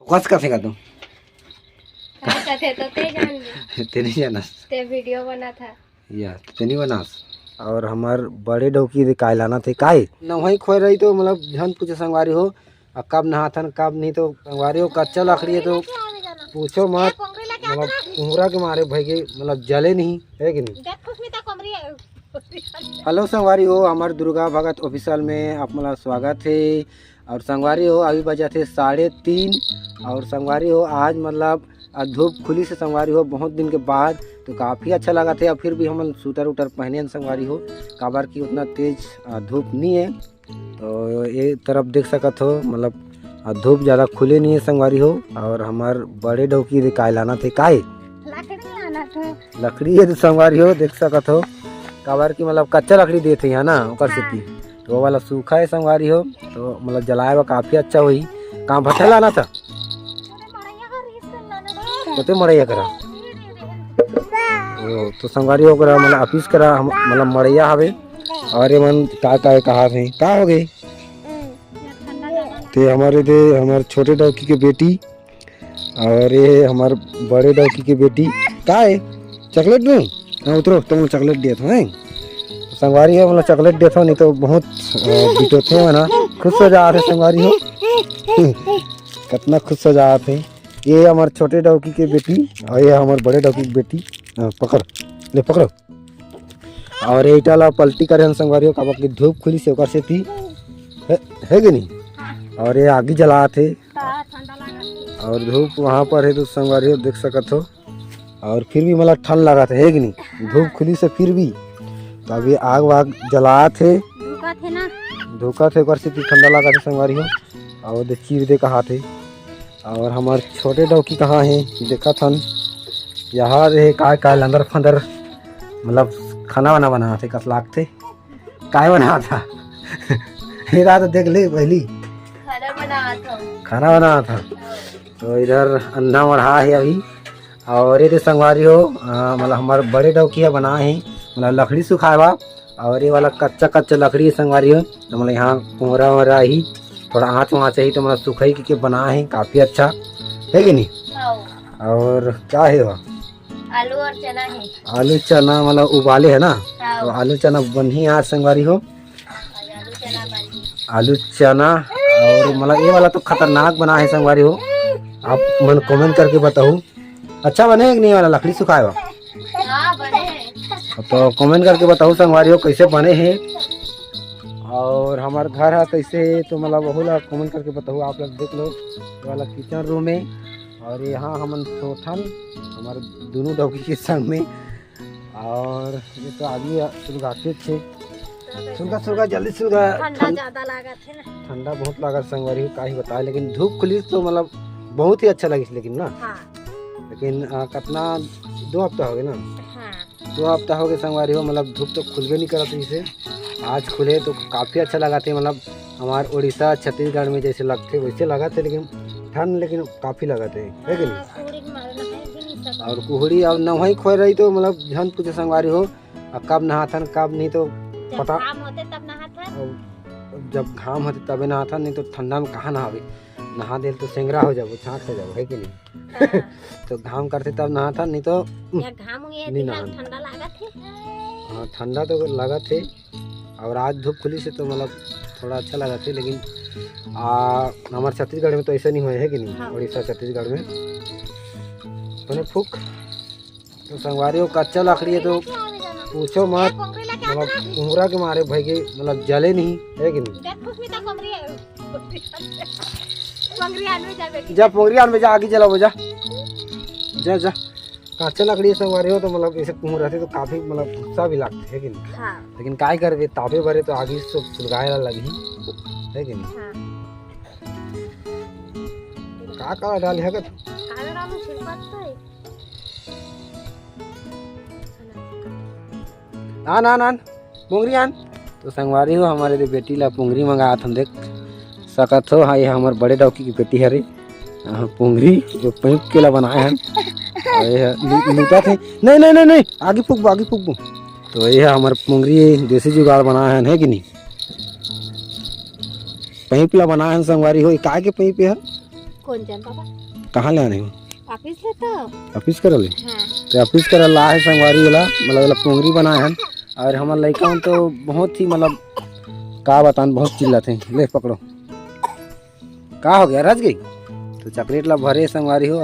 कस का फेंका तुम काय थे तो ते जान ले ते नहीं जानस ते वीडियो बना था या ते नहीं बनास। और हमार बड़े डौकी दे काय लाना थे काय न वहीं खोए रही तो मतलब झन पूछे संगवारी हो अब कब नहाथन कब नहीं तो संगवारी हो कच्चा लकड़ी है तो पूछो मत मतलब कुहरा के मारे भाई के मतलब जले नहीं है कि नहीं। हेलो संगवारी हो हमारे दुर्गा भगत ऑफिशियल में आप मतलब स्वागत है। और संगवारी हो अभी बजा थे 3:30 और संगवारी हो आज मतलब धूप खुली से संगवारी हो बहुत दिन के बाद तो काफ़ी अच्छा लगा थे। और फिर भी हम स्वेटर उटर पहने हैं संगवारी हो काबर की उतना तेज धूप नहीं है तो ये तरफ देख सकत हो मतलब धूप ज़्यादा खुले नहीं है संगवारी हो। और हमार बड़े डौकी काय लाना थे काय लकड़ी है तो संगवारी हो देख सकत हो काबर की मतलब कच्चा लकड़ी देते हैं ना ओकर सेती तो वो वाला सूखा है संगवारी हो तो मतलब जलाए हुआ काफ़ी अच्छा हुई। कहाँ भट्ठा लाना था तो मड़ैया करा ओ तो संगवारी हो करा मतलब ऑफिस करा मतलब मड़ैया हवे। और ये मन का कहा थे का हो गए ते हमारे दे हमारे छोटे डौकी के बेटी और ये हमारे बड़े डौकी की बेटी का है चॉकलेट में हाँ उतरो तुम चॉकलेट दिया था संगवारी है मतलब चॉकलेट देता हो नहीं तो बहुत बिटोते हैं ना खुश हो जाते संगवारी हो कितना खुश हो जाते हैं। ये हमारे छोटे डौकी के बेटी और ये हमारे बड़े डौकी की बेटी पकड़ ले पकड़ो। और ये इटाला पलटी करे हम संगवारी हो काबा की धूप खुली से ओकर से थी है कि नहीं। और ये आगे जला थे और धूप वहाँ पर है तो संगवारी हो देख सकत हो। और फिर भी मतलब ठंड लगा था है कि नहीं धूप खुली से फिर भी तो अभी आग वाग जला थे धोखा थे से ठंडा लगा था संगवारी हो। और दे चीर दे कहा थे। और हमारे छोटे डौकी कहाँ हैं देखा था यहाँ रहे काय अंदर फंदर मतलब खाना वाना बना थे कस लाग थे काय बना था मेरा तो देख ले पहली खाना बना था तो इधर अंडा मढ़ा है अभी। और ये संगवारी हो मतलब हमारे बड़े डौकी है बनाए हैं मतलब लकड़ी सुखावा और ये वाला कच्चा लकड़ी संगवारी हो तो मतलब यहाँ कोहरा वहरा ही थोड़ा आँच वहाँ चाहिए तो मतलब सुखाई के बनाए हैं काफ़ी अच्छा है कि नहीं। और क्या है वह आलू और चना है आलू चना मतलब उबाले है ना तो आलू चना बनी आज संगवारी हो आलू चना। और मतलब ये वाला तो खतरनाक बना है संगवारी हो आप मन कमेंट करके बताओ अच्छा बने है कि नहीं वाला लकड़ी सुखाए हुआ तो कमेंट करके बताओ संगवारी हो कैसे बने हैं। और हमारे घर है कैसे तो मतलब वही ला कमेंट करके बताओ आप लोग देख लो वाला किचन रूम है। और यहाँ हम सोथन हमारे दोनों डौकी के संग में। और ये तो आगे सुलगाते थे सुलगा जल्दी सुलगा ठंडा बहुत लगा संगवारी का ही बताया लेकिन धूप खुली तो मतलब बहुत ही अच्छा लगी लेकिन ना लेकिन कितना 2 हफ्ता हो गए ना 2 हफ्ता हो गए संगवारी हो मतलब धूप तो खुलबे नहीं करा इसे आज खुले तो काफ़ी अच्छा लगा थे मतलब हमारे उड़ीसा छत्तीसगढ़ में जैसे लगते वैसे लगा थे लेकिन ठंड लेकिन काफ़ी लगा थे है कि नहीं। और कुहड़ी और न वहीं खोए रही तो मतलब झन पूछे संगवारी हो कब नहाथन कब नहीं तो पता जब घाम होते तबे नहाथन नहीं तो ठंडा में कहाँ नहावे नहा दे तो सेंगरा हो जाओ छाँट हो जाओ है कि नहीं तो घाम करते तब नहाथा नहीं तो नहीं नहा हाँ ठंडा तो लगा थे। और आज धूप खुली से तो मतलब थोड़ा अच्छा लगा थे लेकिन हमारे छत्तीसगढ़ में तो ऐसा नहीं हुआ है कि नहीं उड़ीसा छत्तीसगढ़ में तो फूक तो संगवारी हो कच्चा लकड़ी है तो पूछो मत मतलब कुहरा के मारे भाई के मतलब जले नहीं है कि नहीं। जा पोंगरियान में जा आगे जलाओ जा जा जा कच्चा लकड़ी संगवारी हो तो मतलब ऐसे कुहरा रहते तो काफी मतलब गुस्सा भी लगते है कि नहीं लेकिन काय करबे ताबे भरे तो आगे सब सुलगाए लगी है कि नहीं। का डाले है आन पोंगरी आन तो संगवारी हो हमारे दे बेटी ला पोंगरी मंगाया हम देख सकत हो। हाँ ये हमारे बड़े डौकी की बेटी है पोंगरी जो पैंक के ला बनाए हैं लूटा थे नहीं आगे फूक तो ये हमारे पोंगरी देसी जुगाड़ बनाए हैं है कि नहीं पैंप ला बनाए हैं संगवारी हो काय के पैंप है कौन जान पापा कहाँ ले आने हो ऑफिस है तो ऑफिस करले हाँ तो ऑफिस कर ला है संगवारी वाला मतलब पोंगरी बनाए हैं और हमारे लड़का तो बहुत ही मतलब का बतान बहुत चिल्लाते हैं ले पकड़ो का हो गया रज गई तो चॉकलेट ला भरे संगवारी हो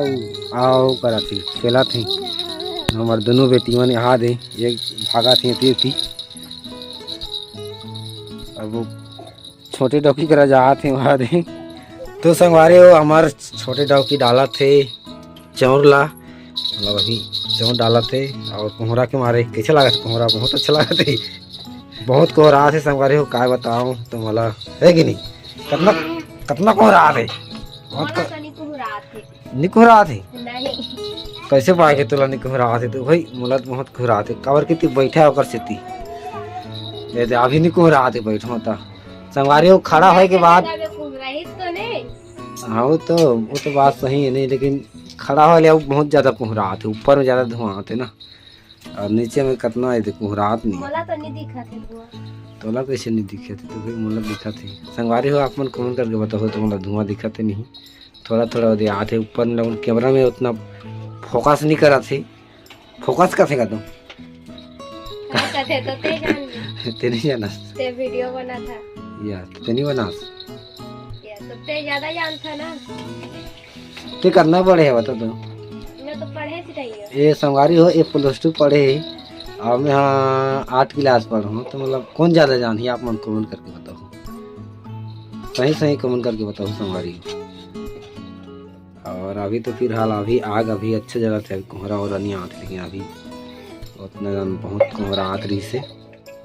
आओ करा थी खेला थी हमारे दोनों बेटियों ने हाथ है एक भागा थी तीर थी और वो छोटे डॉकी करा जा थे वहाँ दे तो संगवारी हो हमारे छोटे डॉकी डाला थे चौर ला मतलब अभी चौर डाला थे और कोहरा के मारे कैसे लगा था कोहरा बहुत अच्छा लगा थे बहुत कोहरा थे संगवारी हो का बताऊँ तो मला है कि नहीं कितना कितना कोहरा थे बहुत निकोहरा थे नहीं कैसे पाए के तुला निकोहरा थे तो भाई मला तो बहुत कोहरा थे कवर के ती बैठा होकर से ती ये अभी निकोहरा थे बैठो था संगवारी हो खड़ा होए के बाद हाँ वो तो बात सही है नहीं लेकिन खड़ा हो लिया बहुत ज्यादा कोहरा थे ऊपर में ज्यादा धुआं आते ना और नीचे में कितना है कोहरात नहीं मला तो नहीं दिखा थे तोला कैसे नहीं दिखे थे तो भाई मला दिखा थे संगवारी हो आप मन कमेंट करके बताओ तो मला धुआं दिखा थे नहीं थोड़ा थोड़ा दे आते ऊपर में कैमरा में उतना फोकस नहीं करा थे फोकस का थे का तुम थे तो ते जान ली ते नहीं जाना ते वीडियो बना था यार ते नहीं बना या तो ते ज्यादा जानता ना ते करना पड़े बता तो मैं तो पढ़े थी रही ये संगवारी हो ये +2 पढ़े और मैं हाँ 8 क्लास पढ़ हूँ तो मतलब कौन ज़्यादा जान है आप मन कमेंट करके बताओ सही सही कमेंट करके बताओ संगवारी और अभी तो फिलहाल अभी आग अभी अच्छे जगह थे कोहरा और नहीं आते लेकिन अभी उतना बहुत कोहरा आत रही से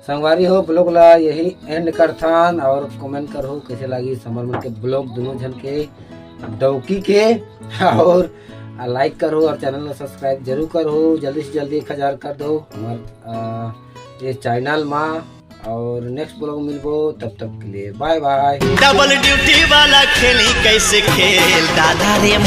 संगवारी हो ब्लॉग ला यही एंड करथान और कमेंट करो कैसे लगी समर मन के ब्लॉग दोनों जन के डौकी के और लाइक करो और चैनल को सब्सक्राइब जरूर करो जल्दी से जल्दी 1000 कर दो हमारे ये चैनल में और नेक्स्ट ब्लॉग मिलबो तब तक के लिए बाय बाय डबल ड्यूटी वाला खेली कैसे खेल दादा रे